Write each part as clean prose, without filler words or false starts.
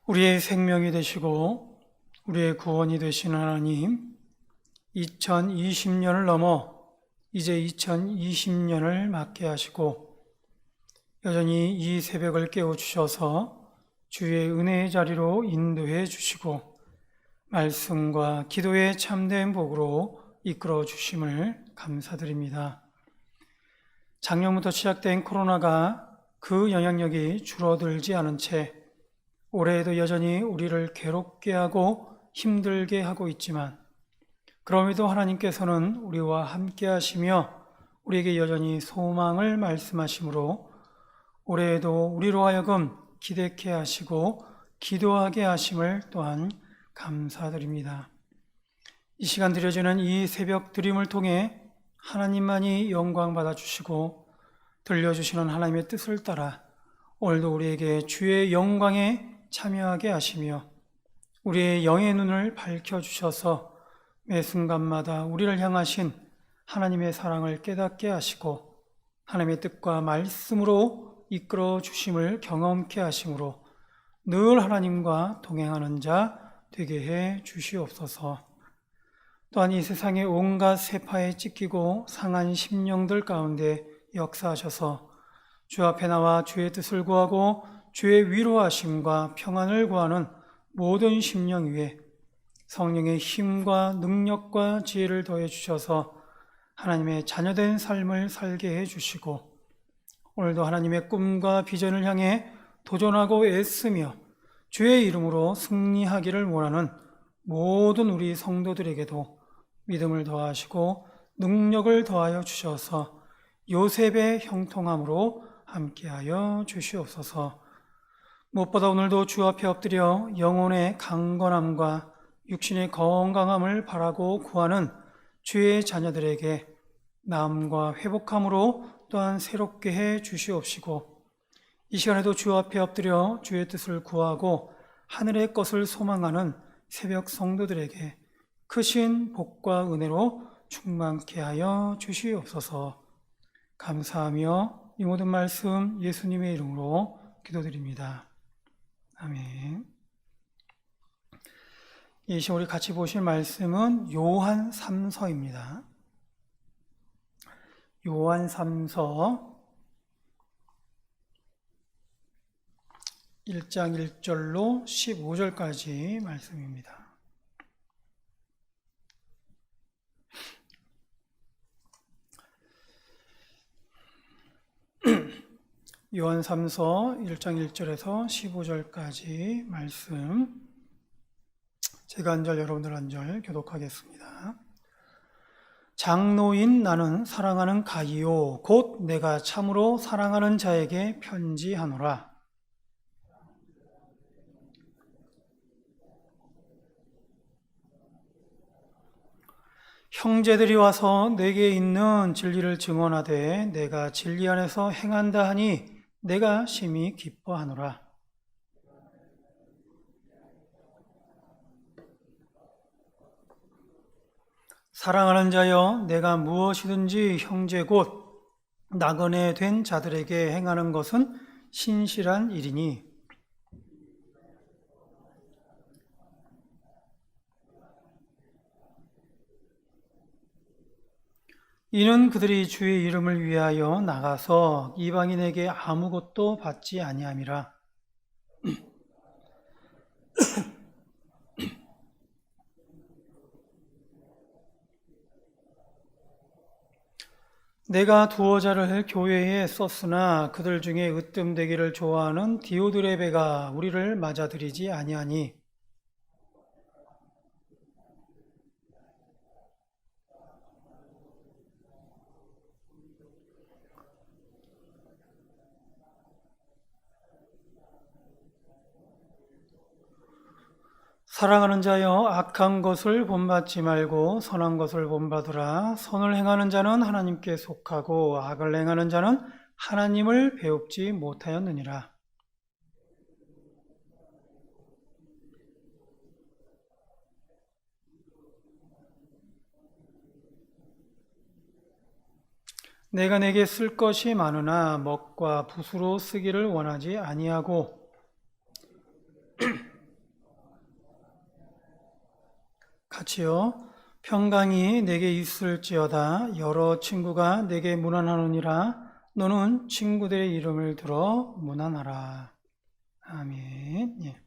우리의 생명이 되시고 우리의 구원이 되시는 하나님, 2020년을 넘어 이제 2020년을 맞게 하시고 여전히 이 새벽을 깨워주셔서 주의 은혜의 자리로 인도해 주시고 말씀과 기도의 참된 복으로 이끌어 주심을 감사드립니다. 작년부터 시작된 코로나가 그 영향력이 줄어들지 않은 채 올해에도 여전히 우리를 괴롭게 하고 힘들게 하고 있지만 그럼에도 하나님께서는 우리와 함께 하시며 우리에게 여전히 소망을 말씀하시므로 올해에도 우리로 하여금 기대케 하시고 기도하게 하심을 또한 감사드립니다. 이 시간 드려지는 이 새벽 드림을 통해 하나님만이 영광 받아주시고 들려주시는 하나님의 뜻을 따라 오늘도 우리에게 주의 영광에 참여하게 하시며 우리의 영의 눈을 밝혀주셔서 매 순간마다 우리를 향하신 하나님의 사랑을 깨닫게 하시고 하나님의 뜻과 말씀으로 이끌어 주심을 경험케 하심으로 늘 하나님과 동행하는 자 되게 해 주시옵소서. 또한 이 세상의 온갖 세파에 찢기고 상한 심령들 가운데 역사하셔서 주 앞에 나와 주의 뜻을 구하고 주의 위로하심과 평안을 구하는 모든 심령 위에 성령의 힘과 능력과 지혜를 더해 주셔서 하나님의 자녀된 삶을 살게 해 주시고 오늘도 하나님의 꿈과 비전을 향해 도전하고 애쓰며 주의 이름으로 승리하기를 원하는 모든 우리 성도들에게도 믿음을 더하시고 능력을 더하여 주셔서 요셉의 형통함으로 함께하여 주시옵소서. 무엇보다 오늘도 주 앞에 엎드려 영혼의 강건함과 육신의 건강함을 바라고 구하는 주의 자녀들에게 나음과 회복함으로 또한 새롭게 해 주시옵시고 이 시간에도 주 앞에 엎드려 주의 뜻을 구하고 하늘의 것을 소망하는 새벽 성도들에게 크신 복과 은혜로 충만케 하여 주시옵소서. 감사하며 이 모든 말씀 예수님의 이름으로 기도드립니다. 아멘. 이 시간 우리 같이 보실 말씀은 요한 3서입니다. 요한 3서 1장 1절로 15절까지 말씀입니다. 요한 3서 1장 1절에서 15절까지 말씀 제가 한 절 여러분들 한 절 교독하겠습니다. 장로인 나는 사랑하는 가이오 곧 내가 참으로 사랑하는 자에게 편지하노라. 형제들이 와서 내게 있는 진리를 증언하되 내가 진리 안에서 행한다 하니 내가 심히 기뻐하노라. 사랑하는 자여 내가 무엇이든지 형제 곧 나그네 된 자들에게 행하는 것은 신실한 일이니 이는 그들이 주의 이름을 위하여 나가서 이방인에게 아무것도 받지 아니함이라. 내가 두어 자를 교회에 썼으나 그들 중에 으뜸되기를 좋아하는 디오드레베가 우리를 맞아들이지 아니하니 사랑하는 자여 악한 것을 본받지 말고 선한 것을 본받으라. 선을 행하는 자는 하나님께 속하고 악을 행하는 자는 하나님을 배웁지 못하였느니라. 내가 내게 쓸 것이 많으나 먹과 붓으로 쓰기를 원하지 아니하고 같이요. 평강이 내게 있을지어다. 여러 친구가 내게 문안하느니라. 너는 친구들의 이름을 들어 문안하라. 아멘. 예.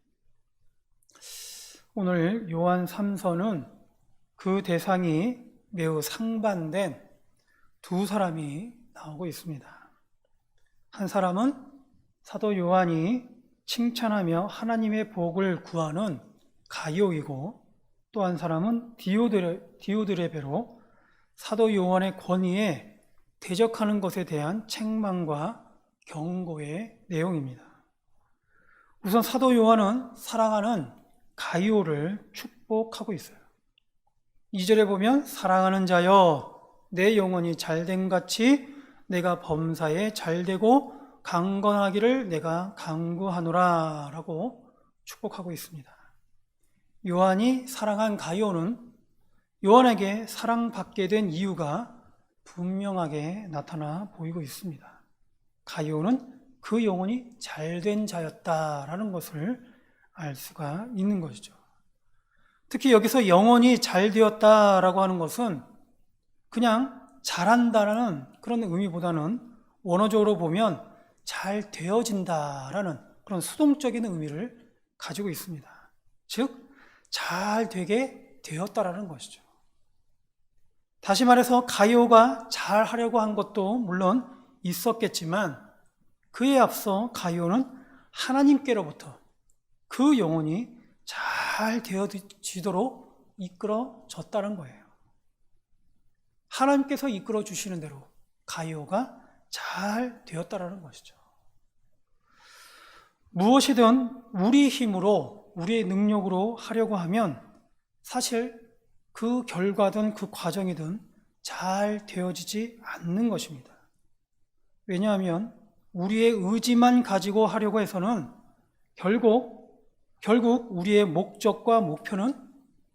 오늘 요한 3서는 그 대상이 매우 상반된 두 사람이 나오고 있습니다. 한 사람은 사도 요한이 칭찬하며 하나님의 복을 구하는 가이오이고, 또 한 사람은 디오드레베로 사도 요한의 권위에 대적하는 것에 대한 책망과 경고의 내용입니다. 우선 사도 요한은 사랑하는 가이오를 축복하고 있어요. 2절에 보면 사랑하는 자여 내 영혼이 잘됨 같이 내가 범사에 잘되고 강건하기를 내가 간구하노라 라고 축복하고 있습니다. 요한이 사랑한 가이오는 요한에게 사랑받게 된 이유가 분명하게 나타나 보이고 있습니다. 가이오는 그 영혼이 잘된 자였다라는 것을 알 수가 있는 것이죠. 특히 여기서 영혼이 잘 되었다라고 하는 것은 그냥 잘한다라는 그런 의미보다는 원어적으로 보면 잘 되어진다라는 그런 수동적인 의미를 가지고 있습니다. 즉, 잘 되게 되었다라는 것이죠. 다시 말해서 가이오가 잘 하려고 한 것도 물론 있었겠지만 그에 앞서 가이오는 하나님께로부터 그 영혼이 잘 되어지도록 이끌어졌다는 거예요. 하나님께서 이끌어 주시는 대로 가이오가 잘 되었다라는 것이죠. 무엇이든 우리 힘으로 우리의 능력으로 하려고 하면 사실 그 결과든 그 과정이든 잘 되어지지 않는 것입니다. 왜냐하면 우리의 의지만 가지고 하려고 해서는 결국 우리의 목적과 목표는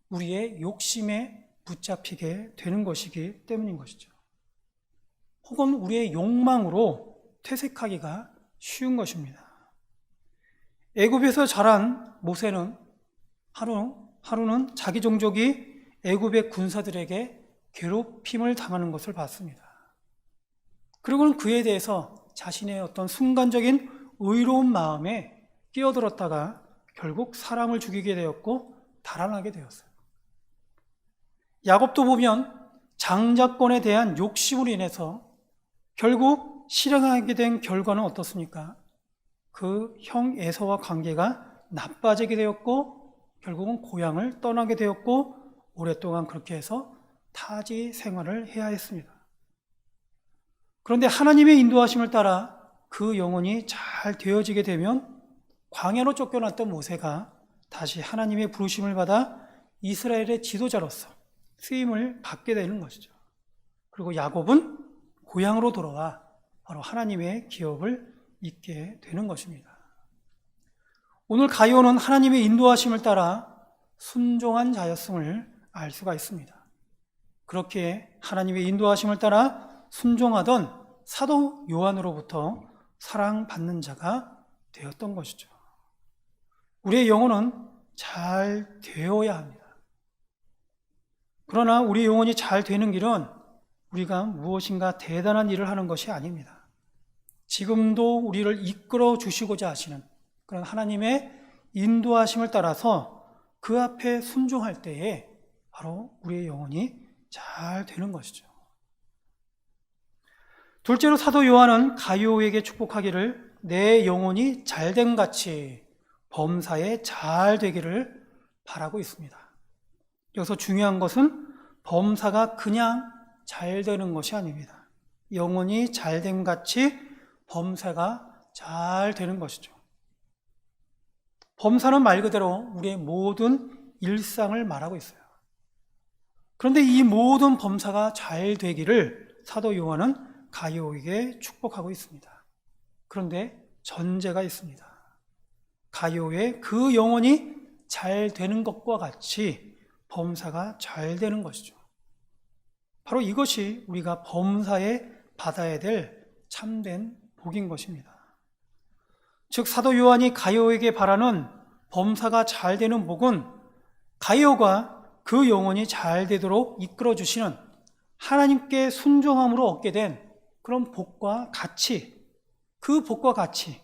우리의 욕심에 붙잡히게 되는 것이기 때문인 것이죠. 혹은 우리의 욕망으로 퇴색하기가 쉬운 것입니다. 애굽에서 자란 모세는 하루는 자기 종족이 애굽의 군사들에게 괴롭힘을 당하는 것을 봤습니다. 그리고는 그에 대해서 자신의 어떤 순간적인 의로운 마음에 끼어들었다가 결국 사람을 죽이게 되었고 달아나게 되었어요. 야곱도 보면 장자권에 대한 욕심으로 인해서 결국 실행하게 된 결과는 어떻습니까? 그 형 에서와 관계가 나빠지게 되었고 결국은 고향을 떠나게 되었고 오랫동안 그렇게 해서 타지 생활을 해야 했습니다. 그런데 하나님의 인도하심을 따라 그 영혼이 잘 되어지게 되면 광야로 쫓겨났던 모세가 다시 하나님의 부르심을 받아 이스라엘의 지도자로서 쓰임을 받게 되는 것이죠. 그리고 야곱은 고향으로 돌아와 바로 하나님의 기업을 잇게 되는 것입니다. 오늘 가이오는 하나님의 인도하심을 따라 순종한 자였음을 알 수가 있습니다. 그렇게 하나님의 인도하심을 따라 순종하던 사도 요한으로부터 사랑받는 자가 되었던 것이죠. 우리의 영혼은 잘 되어야 합니다. 그러나 우리 영혼이 잘 되는 길은 우리가 무엇인가 대단한 일을 하는 것이 아닙니다. 지금도 우리를 이끌어 주시고자 하시는 그런 하나님의 인도하심을 따라서 그 앞에 순종할 때에 바로 우리의 영혼이 잘 되는 것이죠. 둘째로 사도 요한은 가이오에게 축복하기를 내 영혼이 잘됨 같이 범사에 잘 되기를 바라고 있습니다. 여기서 중요한 것은 범사가 그냥 잘 되는 것이 아닙니다. 영혼이 잘됨 같이 범사가 잘 되는 것이죠. 범사는 말 그대로 우리의 모든 일상을 말하고 있어요. 그런데 이 모든 범사가 잘 되기를 사도 요한은 가이오에게 축복하고 있습니다. 그런데 전제가 있습니다. 가이오의 그 영혼이 잘 되는 것과 같이 범사가 잘 되는 것이죠. 바로 이것이 우리가 범사에 받아야 될 참된 복인 것입니다. 즉 사도 요한이 가이오에게 바라는 범사가 잘 되는 복은 가이오가 그 영혼이 잘 되도록 이끌어 주시는 하나님께 순종함으로 얻게 된 그런 복과 가치, 그 복과 가치,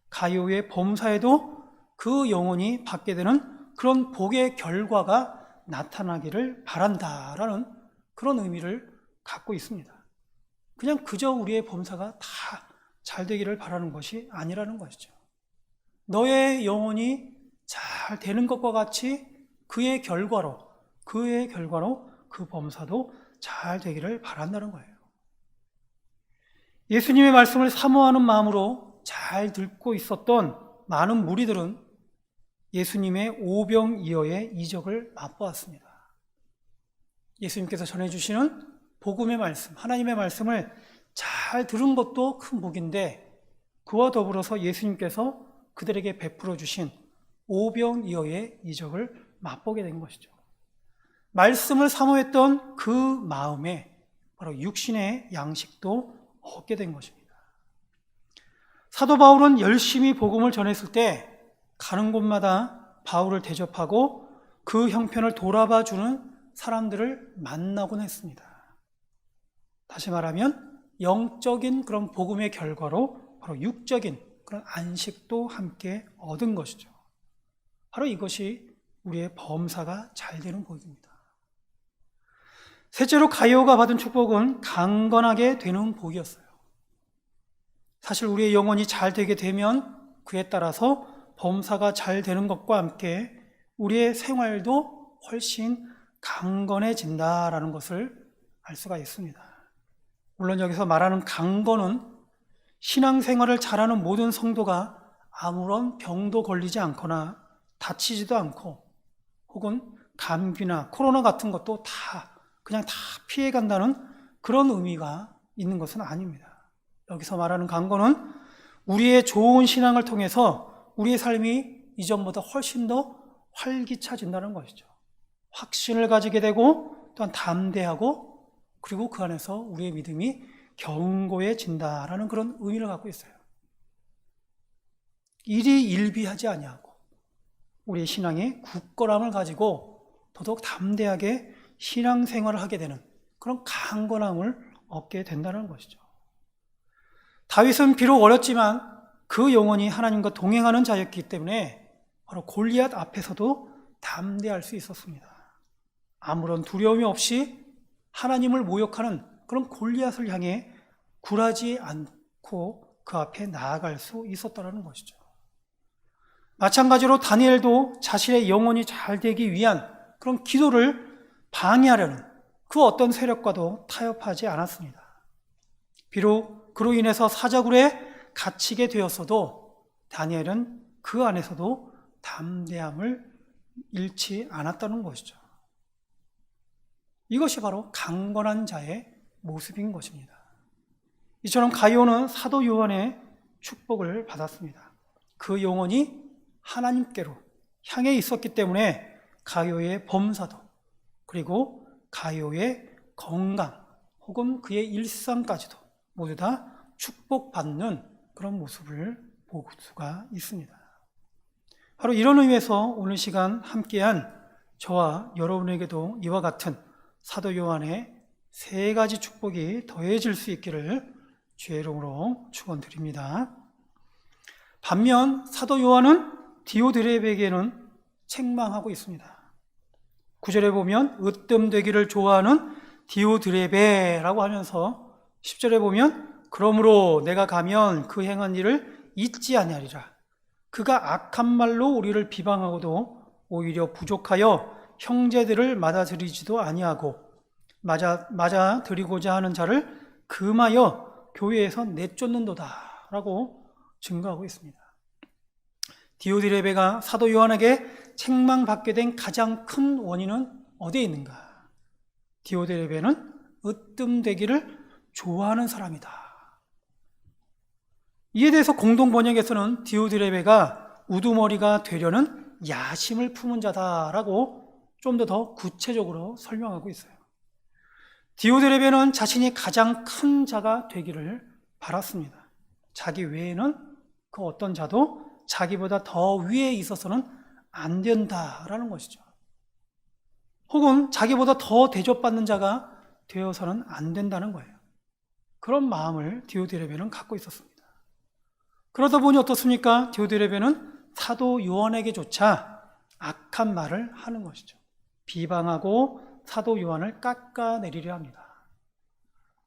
가요의 범사에도 그 영혼이 받게 되는 그런 복의 결과가 나타나기를 바란다라는 그런 의미를 갖고 있습니다. 그냥 그저 우리의 범사가 다 잘 되기를 바라는 것이 아니라는 것이죠. 너의 영혼이 잘 되는 것과 같이 그의 결과로 그 범사도 잘 되기를 바란다는 거예요. 예수님의 말씀을 사모하는 마음으로 잘 듣고 있었던 많은 무리들은 예수님의 오병이어의 이적을 맛보았습니다. 예수님께서 전해주시는 복음의 말씀, 하나님의 말씀을 잘 들은 것도 큰 복인데 그와 더불어서 예수님께서 그들에게 베풀어 주신 오병이어의 이적을 맛보게 된 것이죠. 말씀을 사모했던 그 마음에 바로 육신의 양식도 얻게 된 것입니다. 사도 바울은 열심히 복음을 전했을 때 가는 곳마다 바울을 대접하고 그 형편을 돌아봐 주는 사람들을 만나곤 했습니다. 다시 말하면 영적인 그런 복음의 결과로 바로 육적인 그런 안식도 함께 얻은 것이죠. 바로 이것이 우리의 범사가 잘 되는 복입니다. 셋째로 가룟유가 받은 축복은 강건하게 되는 복이었어요. 사실 우리의 영혼이 잘 되게 되면 그에 따라서 범사가 잘 되는 것과 함께 우리의 생활도 훨씬 강건해진다라는 것을 알 수가 있습니다. 물론 여기서 말하는 강건은 신앙생활을 잘하는 모든 성도가 아무런 병도 걸리지 않거나 다치지도 않고 혹은 감기나 코로나 같은 것도 그냥 다 피해간다는 그런 의미가 있는 것은 아닙니다. 여기서 말하는 강건은 우리의 좋은 신앙을 통해서 우리의 삶이 이전보다 훨씬 더 활기차진다는 것이죠. 확신을 가지게 되고 또한 담대하고 그리고 그 안에서 우리의 믿음이 견고해진다라는 그런 의미를 갖고 있어요. 일이 일비하지 아니하고 우리의 신앙의 굳건함을 가지고 더더욱 담대하게 신앙생활을 하게 되는 그런 강건함을 얻게 된다는 것이죠. 다윗은 비록 어렸지만 그 영혼이 하나님과 동행하는 자였기 때문에 바로 골리앗 앞에서도 담대할 수 있었습니다. 아무런 두려움이 없이 하나님을 모욕하는 그런 골리앗을 향해 굴하지 않고 그 앞에 나아갈 수 있었다는 것이죠. 마찬가지로 다니엘도 자신의 영혼이 잘 되기 위한 그런 기도를 방해하려는 그 어떤 세력과도 타협하지 않았습니다. 비록 그로 인해서 사자굴에 갇히게 되었어도 다니엘은 그 안에서도 담대함을 잃지 않았다는 것이죠. 이것이 바로 강건한 자의 모습인 것입니다. 이처럼 가룟유는 사도 요한의 축복을 받았습니다. 그 영혼이 하나님께로 향해 있었기 때문에 가룟유의 범사도 그리고 가룟유의 건강 혹은 그의 일상까지도 모두 다 축복받는 그런 모습을 볼 수가 있습니다. 바로 이런 의미에서 오늘 시간 함께한 저와 여러분에게도 이와 같은 사도 요한의 3가지 축복이 더해질 수 있기를 주의 이름으로 축원드립니다. 반면 사도 요한은 디오드레베에게는 책망하고 있습니다. 9절에 보면 으뜸되기를 좋아하는 디오드레베라고 하면서 10절에 보면 그러므로 내가 가면 그 행한 일을 잊지 아니하리라. 그가 악한 말로 우리를 비방하고도 오히려 부족하여 형제들을 맞아들이지도 아니하고 맞아들이고자 하는 자를 금하여 교회에서 내쫓는도다 라고 증거하고 있습니다. 디오드레베가 사도 요한에게 책망받게 된 가장 큰 원인은 어디에 있는가? 디오드레베는 으뜸되기를 좋아하는 사람이다. 이에 대해서 공동번역에서는 디오드레베가 우두머리가 되려는 야심을 품은 자다라고 좀 더 구체적으로 설명하고 있어요. 디오드레베는 자신이 가장 큰 자가 되기를 바랐습니다. 자기 외에는 그 어떤 자도 자기보다 더 위에 있어서는 안 된다라는 것이죠. 혹은 자기보다 더 대접받는 자가 되어서는 안 된다는 거예요. 그런 마음을 디오드레베는 갖고 있었습니다. 그러다 보니 어떻습니까? 디오드레베는 사도 요한에게조차 악한 말을 하는 것이죠. 비방하고 사도 요한을 깎아내리려 합니다.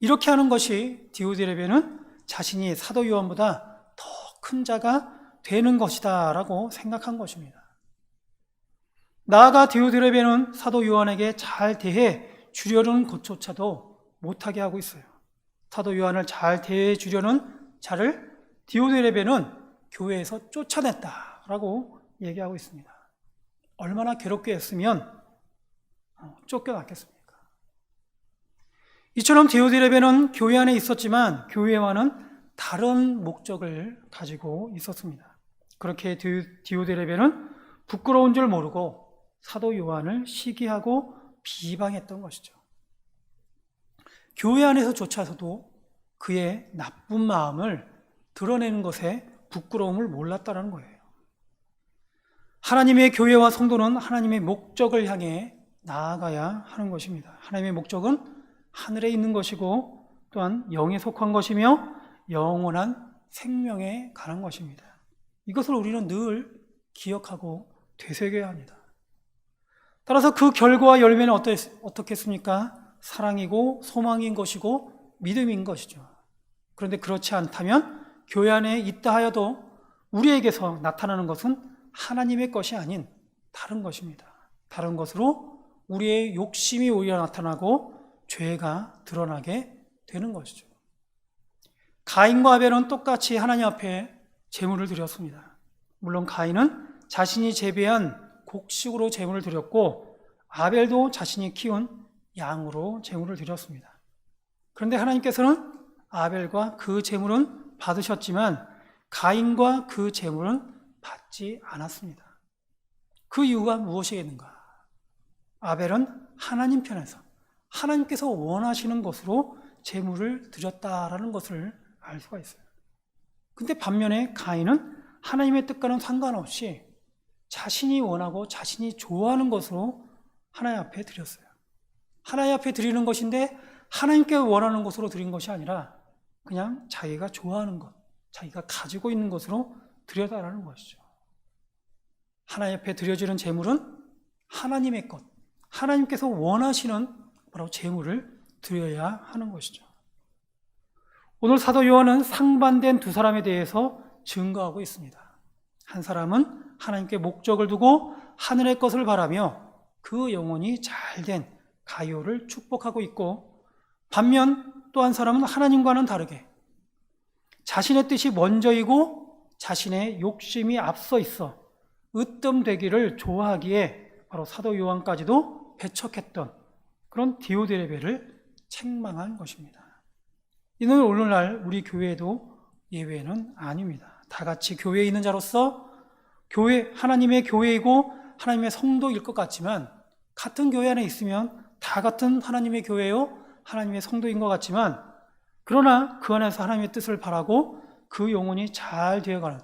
이렇게 하는 것이 디오드레베는 자신이 사도 요한보다 더 큰 자가 되는 것이다 라고 생각한 것입니다. 나아가 디오드레베는 사도 요한에게 잘 대해 주려는 것조차도 못하게 하고 있어요. 사도 요한을 잘 대해 주려는 자를 디오드레베는 교회에서 쫓아냈다라고 얘기하고 있습니다. 얼마나 괴롭게 했으면 쫓겨났겠습니까? 이처럼 디오드레베는 교회 안에 있었지만 교회와는 다른 목적을 가지고 있었습니다. 그렇게 디오드레베는 부끄러운 줄 모르고 사도 요한을 시기하고 비방했던 것이죠. 교회 안에서조차도 그의 나쁜 마음을 드러내는 것에 부끄러움을 몰랐다는 거예요. 하나님의 교회와 성도는 하나님의 목적을 향해 나아가야 하는 것입니다. 하나님의 목적은 하늘에 있는 것이고 또한 영에 속한 것이며 영원한 생명에 관한 것입니다. 이것을 우리는 늘 기억하고 되새겨야 합니다. 따라서 그 결과와 열매는 어떻겠습니까? 사랑이고 소망인 것이고 믿음인 것이죠. 그런데 그렇지 않다면 교회 안에 있다 하여도 우리에게서 나타나는 것은 하나님의 것이 아닌 다른 것입니다. 다른 것으로 우리의 욕심이 오히려 나타나고 죄가 드러나게 되는 것이죠. 가인과 아벨은 똑같이 하나님 앞에 제물을 드렸습니다. 물론 가인은 자신이 재배한 곡식으로 제물을 드렸고 아벨도 자신이 키운 양으로 제물을 드렸습니다. 그런데 하나님께서는 아벨과 그 제물은 받으셨지만 가인과 그 제물은 받지 않았습니다. 그 이유가 무엇이겠는가? 아벨은 하나님 편에서 하나님께서 원하시는 것으로 제물을 드렸다라는 것을 알 수가 있어요. 근데 반면에 가인은 하나님의 뜻과는 상관없이 자신이 원하고 자신이 좋아하는 것으로 하나님 앞에 드렸어요. 하나님 앞에 드리는 것인데 하나님께 원하는 것으로 드린 것이 아니라 그냥 자기가 좋아하는 것, 자기가 가지고 있는 것으로 드려달라는 것이죠. 하나님 앞에 드려지는 제물은 하나님의 것, 하나님께서 원하시는 바로 제물을 드려야 하는 것이죠. 오늘 사도 요한은 상반된 두 사람에 대해서 증거하고 있습니다. 한 사람은 하나님께 목적을 두고 하늘의 것을 바라며 그 영혼이 잘된 가요를 축복하고 있고, 반면 또 한 사람은 하나님과는 다르게 자신의 뜻이 먼저이고 자신의 욕심이 앞서 있어 으뜸되기를 좋아하기에 바로 사도 요한까지도 배척했던 그런 디오드레베를 책망한 것입니다. 이는 오늘날 우리 교회도 예외는 아닙니다. 다 같이 교회에 있는 자로서 교회, 하나님의 교회이고 하나님의 성도일 것 같지만, 같은 교회 안에 있으면 다 같은 하나님의 교회요 하나님의 성도인 것 같지만, 그러나 그 안에서 하나님의 뜻을 바라고 그 영혼이 잘 되어가는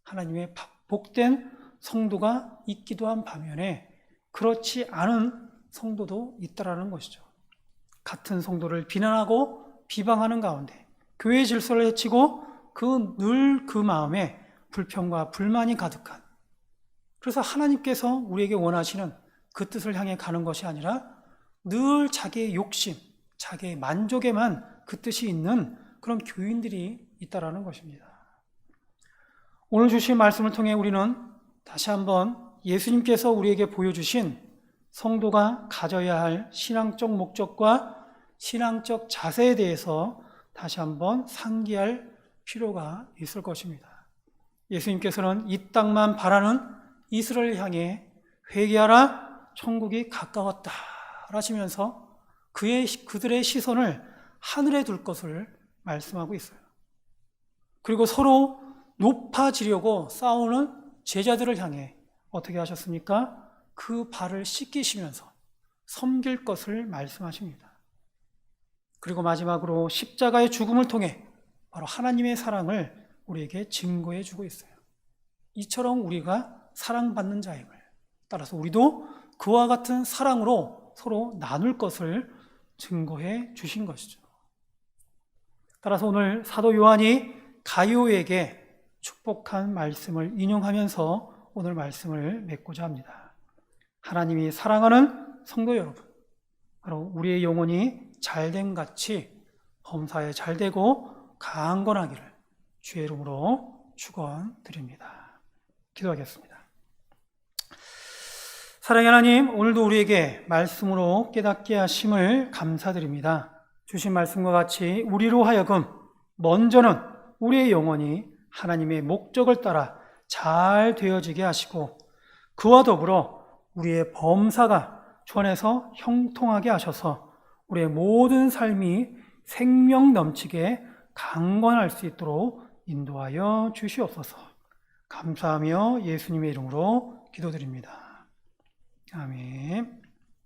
하나님의 복된 성도가 있기도 한 반면에 그렇지 않은 성도도 있다라는 것이죠. 같은 성도를 비난하고 비방하는 가운데 교회의 질서를 해치고 늘 그 마음에 불평과 불만이 가득한, 그래서 하나님께서 우리에게 원하시는 그 뜻을 향해 가는 것이 아니라 늘 자기의 욕심, 자기의 만족에만 그 뜻이 있는 그런 교인들이 있다라는 것입니다. 오늘 주신 말씀을 통해 우리는 다시 한번 예수님께서 우리에게 보여주신 성도가 가져야 할 신앙적 목적과 신앙적 자세에 대해서 다시 한번 상기할 필요가 있을 것입니다. 예수님께서는 이 땅만 바라는 이스라엘을 향해 회개하라, 천국이 가까웠다 하시면서 그들의 시선을 하늘에 둘 것을 말씀하고 있어요. 그리고 서로 높아지려고 싸우는 제자들을 향해 어떻게 하셨습니까? 그 발을 씻기시면서 섬길 것을 말씀하십니다. 그리고 마지막으로 십자가의 죽음을 통해 바로 하나님의 사랑을 우리에게 증거해 주고 있어요. 이처럼 우리가 사랑받는 자임을, 따라서 우리도 그와 같은 사랑으로 서로 나눌 것을 증거해 주신 것이죠. 따라서 오늘 사도 요한이 가이오에게 축복한 말씀을 인용하면서 오늘 말씀을 맺고자 합니다. 하나님이 사랑하는 성도 여러분, 바로 우리의 영혼이 잘됨 같이 범사에 잘되고 강건하기를 주의 이름으로 축원드립니다. 기도하겠습니다. 사랑의 하나님, 오늘도 우리에게 말씀으로 깨닫게 하심을 감사드립니다. 주신 말씀과 같이 우리로 하여금 먼저는 우리의 영혼이 하나님의 목적을 따라 잘 되어지게 하시고 그와 더불어 우리의 범사가 주 안에서 형통하게 하셔서 우리의 모든 삶이 생명 넘치게 강건할 수 있도록 인도하여 주시옵소서. 감사하며 예수님의 이름으로 기도드립니다. 아멘.